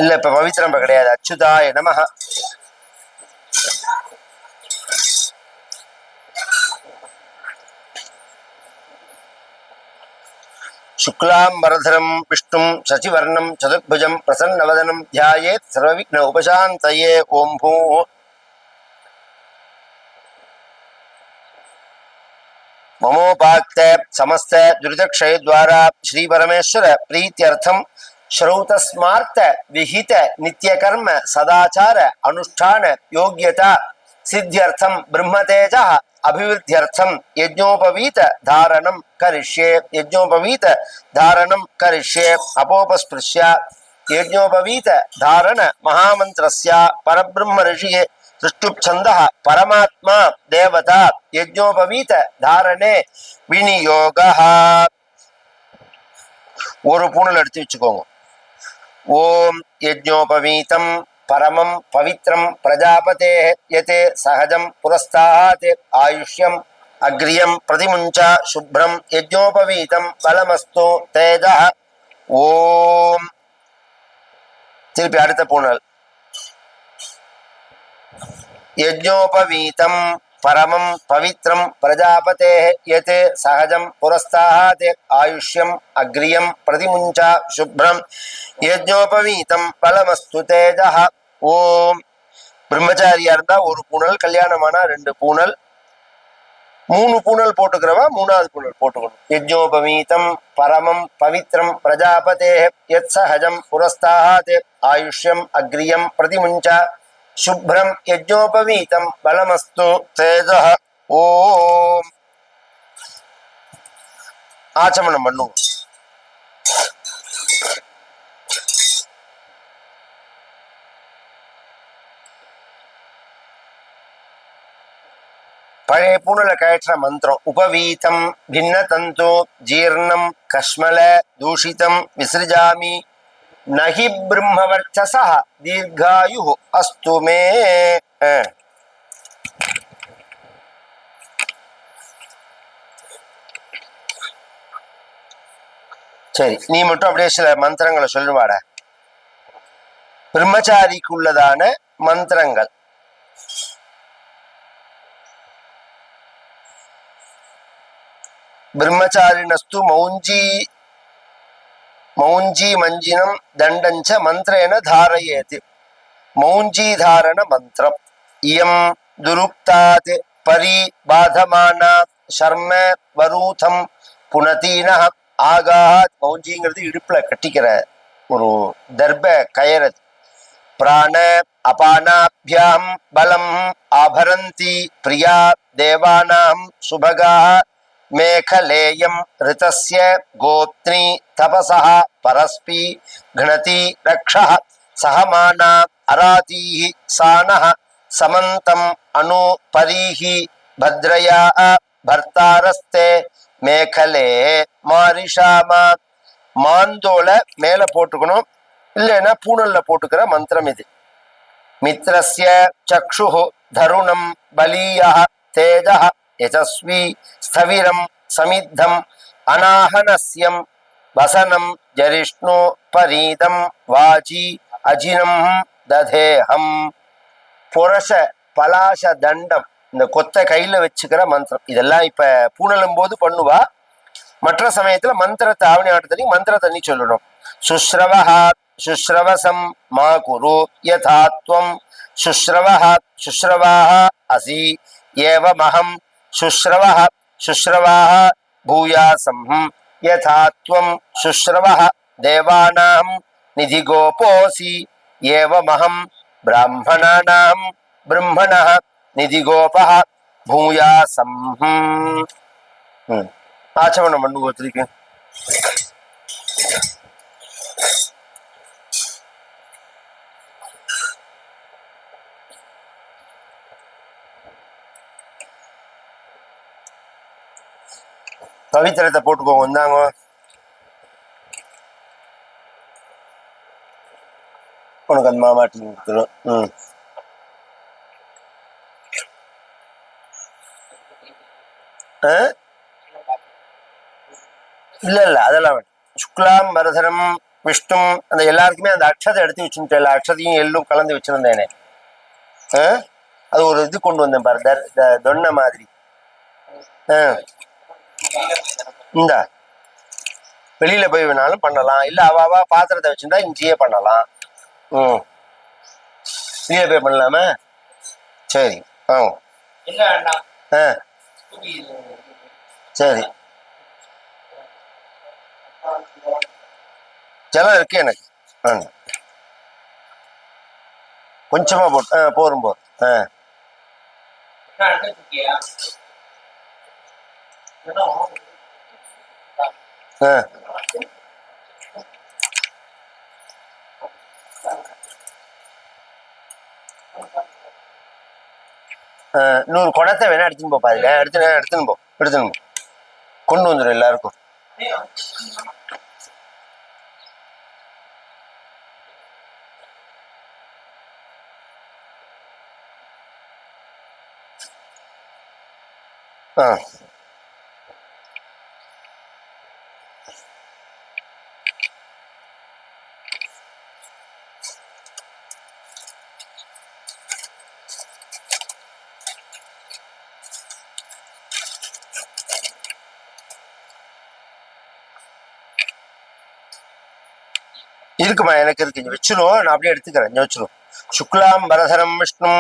இல்ல இப்ப பவித்திரம் கிடையாது. அச்சுதாய நமஹ. शुक्लांबरधरं विष्णुं शशिवर्णं चतुर्भुजं प्रसन्नवदनं ध्यायेत् सर्वविघ्न उपशान्तये. ओं भूः ममोपाक्त समस्त दुरितक्षय द्वारा श्री परमेश्वर प्रीत्यर्थम श्रौतस्मार्थ विहित नित्यकर्म सदाचार अनुष्ठान योग्यता सिद्ध्यर्थम ब्रह्मतेज अभिवृद्ध्यर्थम यज्ञोपवीत धारणं करिष्ये. यज्ञोपवीत धारणं करिष्ये. अपोपस्पृश्य यज्ञोपवीत धारण महामंत्रस्य परब्रह्म ऋषिये सृष्टुप्छन्दः परमात्मा देवता यज्ञोपवीत धारणे विनियोगः. ஒரு பூணல் எடுத்து வச்சுக்கோங்க. ஓம் யஜ்ஞோபவீதம் பரமம் பவித்ரம் பிரஜாபதே யதே சஹஜம் புரஸ்தாத் ஆயுஷ்யம் அக்ரியம் பிரதிமுஞ்சா சுப்ரம் யஜ்ஞோபவீதம் பலமஸ்து தேஜः. ஓம். திருப்பி அடுத்த பூணல். यज्ञोपवीतं परमं पवित्रं प्रजापते यत् सहजं पुरस्तात् आयुष्यम् अग्रियं प्रतिमुञ्चा शुभ्रं यज्ञोपवीतं बलमस्तु तेजः. ஓம். பிரம்மச்சாரியா இருந்தா ஒரு பூணல், கல்யாணமானா 2 பூணல், 3 பூணல் போட்டுக்கிறவா 3வது பூணல் போட்டுக்கணும். யஜ்ஞோபவீதம் பரமம் பவித்ரம் பிரஜாபதே யத் சஹஜம் புரஸ்தாத் ஆயுஷ்யம் அக்ரியம் பிரதிமுஞ்சா शुभ्रम यज्ञोपवीतम बलमस्तु तेजः. ओम. आचमनम पण्णु. பழைய பூணல கயற்ற மந்திரம். உபவீதம் भिन्नतन्तु जीर्णं कश्मल दूषितं विसृजामि नहि ब्रह्मवर्चसः दीर्घायुः अस्तु मे. சரி, நீ மட்டும் அப்படியே சில மந்திரங்களை சொல்லுவாட. பிரம்மச்சாரிக்குள்ளதான மந்திரங்கள். பிரம்மச்சாரிணஸ்து मौंजी मंजिनम दंडंच मंत्रेण धारयेत्. मौंजी धारण मंत्रम. इयं दुरुक्तात् परिबाधमाना शर्म वरूथम पुनतीनः आगात्. मौंजीங்கிறது இடுப்புல கட்டிக்கிற ஒரு தர்ப கயறு. प्राण अपानाभ्यां बलम आभरन्ति प्रिया देवानां सुभगाः मेखलेयं ऋतस्य गोप्त्री तपसः परस्पी घ्नति रक्षः सहमाना अरातीः सानः समन्तं अनु परीः भद्रया भर्तारस्ते मेखले मारिषामा. மாந்தோல மேல போட்டுக்கணும், இல்லைன்னா பூணல்ல போட்டுக்கிற மந்திரம் இது. மித்ரஸ்ய சக்ஷுः தருணம் பலீயः தேஜः यशस्वी स्थविरं समिद्धं अनाहनस्यं वसनं जरिष्णु परीदं वाची अजिनं दधेहं. புரச பலாச தண்டம், இந்த கொத்த கையில வச்சுக்கிற மந்திரம். இதெல்லாம் இப்ப பூணலும் போது பண்ணுவா. மற்ற சமயத்துல மந்திரத்தை ஆவணி ஆட்டத்தனி மந்திரத்தை நீ சொல்லணும். சுஸ்ரவஹ சுஸ்ரவசம் மா குரு யதாத்வம் சுஸ்ரவஹ சுஸ்ரவாஹ அசி ஏவமஹம் शुश्रवः शुश्रवाः भूयासं यथात्वं शुश्रवः देवानां निधिगोपोऽसि एवमहं ब्राह्मणानां ब्रह्मणः निधिगोपः भूयासं. आचमनं मण्डुगोत्रिके. பவித்திரத்தை போட்டுக்கோங்க. வந்தாங்க உனக்கு அந்த மாமாட்டி கொடுத்துரும். இல்ல இல்ல அதெல்லாம் வேணும். சுக்லாம் வரதரம் விஷ்ணும் அந்த எல்லாருக்குமே அந்த அக்ஷதை எடுத்து வச்சுட்டு எல்லா அக்ஷதையும் எள்ளும் கலந்து வச்சிருந்தேனே, அது ஒரு இது கொண்டு வந்தேன் பாரு, தொன்ன மாதிரி. இந்த வெளியில போய் வேணாலும் பண்ணலாம், இல்ல அவாவா பாத்திரத்தை வச்சுருந்தா இங்கேயே பண்ணலாம். வெளியே போய் பண்ணலாமா? சரி. சரி, ஜலம் இருக்கு எனக்கு. கொஞ்சமா போட்டு போரும் போரும். இன்னொரு குடத்தை வேணா எடுத்துன்னு போ, பாருங்க எடுத்துன்னு போ கொண்டு வந்துடும் எல்லாருக்கும். இருக்குமா? எனக்கு இருக்கு, இங்க வச்சிரும், நான் அப்படியே எடுத்துக்கிறேன். இங்க வச்சிரும். சுக்லாம் பரதரம் விஷ்ணு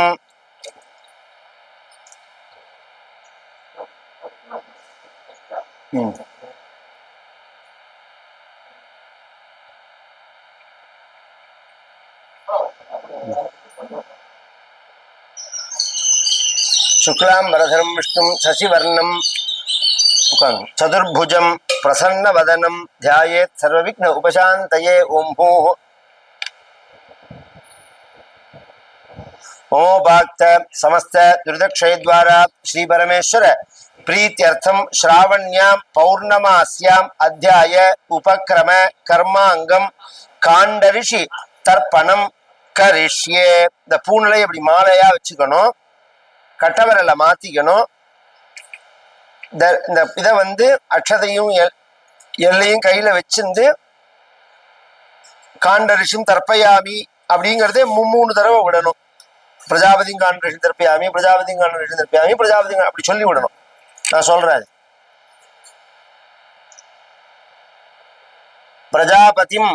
சுக்லாம் பரதரம் விஷ்ணு சசிவர்ணம் சதுர்புஜம் பிரசன்ன வதனம் தியாயேத் சர்வவிக்ன உபசாந்தயே. ஓம் பூஹ் மமோபாக்த சமஸ்த துரிதக்ஷயத்வாரா ஸ்ரீ பரமேஸ்வர பிரீத்தியர்த்தம் ஸ்ராவண்யாம் பௌர்ணமாஸ்யாம் அத்தியாய உபக்ரம கர்மாங்கம் காண்டரிஷி தர்ப்பணம் கரிஷ்யே. இந்த பூநிலை அப்படி மாலையா வச்சுக்கணும், கட்டவரல மாத்திக்கணும். இந்த இதை அக்ஷதையும் எல்லையும் கையில வச்சிருந்து காண்டரிஷும் தர்ப்பயாமி அப்படிங்கறதே 3 தடவை விடணும். பிரஜாபதியும் காண்டரிஷும் தர்ப்பயாமி, பிரஜாபதியும் காண்டரிஷும் தர்ப்பயாமி, பிரஜாபதி அப்படி சொல்லி விடணும். நான் சொல்றேன், பிரஜாபதிம்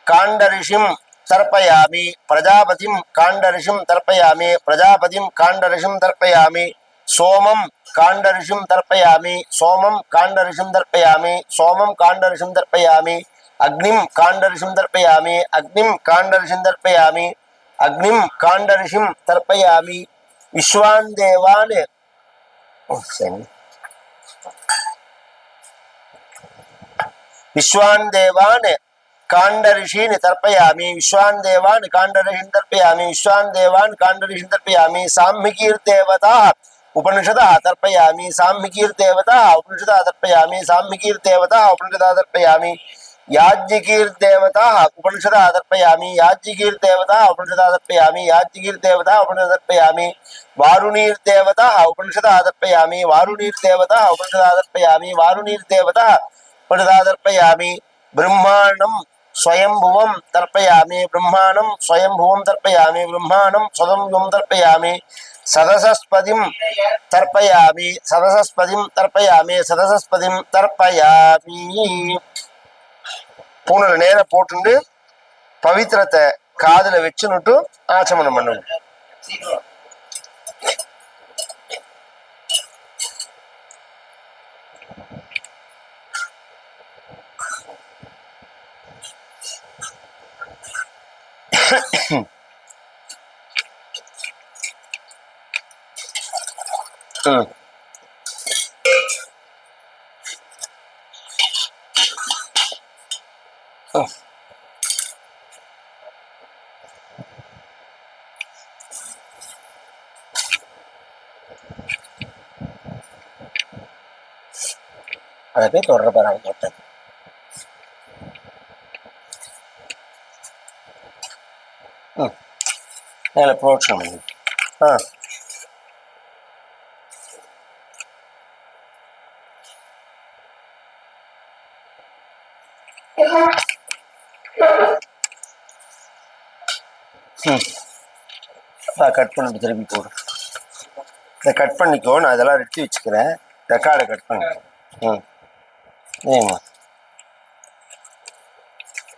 காண்டரிஷும் தர்ப்பயாமி, பிரஜாபதிம் காண்டரிஷும் தர்ப்பயாமி, பிரஜாபதிம் காண்டரிஷும் தர்ப்பயாமி, சோமம் காண்டரிஷும் தர்ப்பயாமி, சோமம் காண்டரிஷும் தர்ப்பயாமி, சோமம் காண்டரிஷும் தர்ப்பயாமி, அக்னிம் காண்டரிஷும் தர்ப்பயாமி, அக்னிம் காண்டரிஷும் தர்ப்பயாமி, அக்னிம் காண்டரிஷும் தர்ப்பயாமி. விஸ்வான் தேவான் விஸ்வான் தேவான் காண்டரிஷீன் தர்ப்பயாமி, விஸ்வான் தேவான் காண்டரிஷீன் தர்ப்பயாமி, விஸ்வான் தேவான் காண்டரிஷீன் தர்ப்பயாமி. சாம்மிகீர் தேவதா उपनिषद तर्पयामि, साम्हिकीर देवता उपनिषद तर्पयामि, साम्हिकीर देवता उपनिषद तर्पयामि, याज्ञिकीर देवता उपनिषद तर्पयामि, याज्ञिकीर देवता उपनिषद तर्पयामि, याज्ञिकीर देवता उपनिषद तर्पयामि, वारुणीर देवता उपनिषद तर्पयामि, वारुणीर देवता उपनिषद तर्पयामि, वारुणीर देवता उपनिषद तर्पयामि. ब्रह्मांडं स्वयंभुवं तर्पयामि, ब्रह्मांडं स्वयंभुवं तर्पयामि, ब्रह्मांडं स्वयंभुवं तर्पयामि. सदसस्पतिं तर्पयामि, सदसस्पतिं तर्पयामि, सदसस्पतिं तर्पयामि. பூனல நேர போட்டு பவித்திரத்தை காதுல வச்சுன்னுட்டு ஆச்சமனம் பண்ணுங்க. அதை போய் தொடர போறாங்க தொட்டது. மேல புரோட்சணம் பண்ணி கட் பண்ணிட்டு திருப்பி போடு. இதை கட் பண்ணிக்கோ, நான் இதெல்லாம் எடுத்து வச்சுக்கிறேன். ரெக்கார்டை கட் பண்ணி. ம். ஏம்மா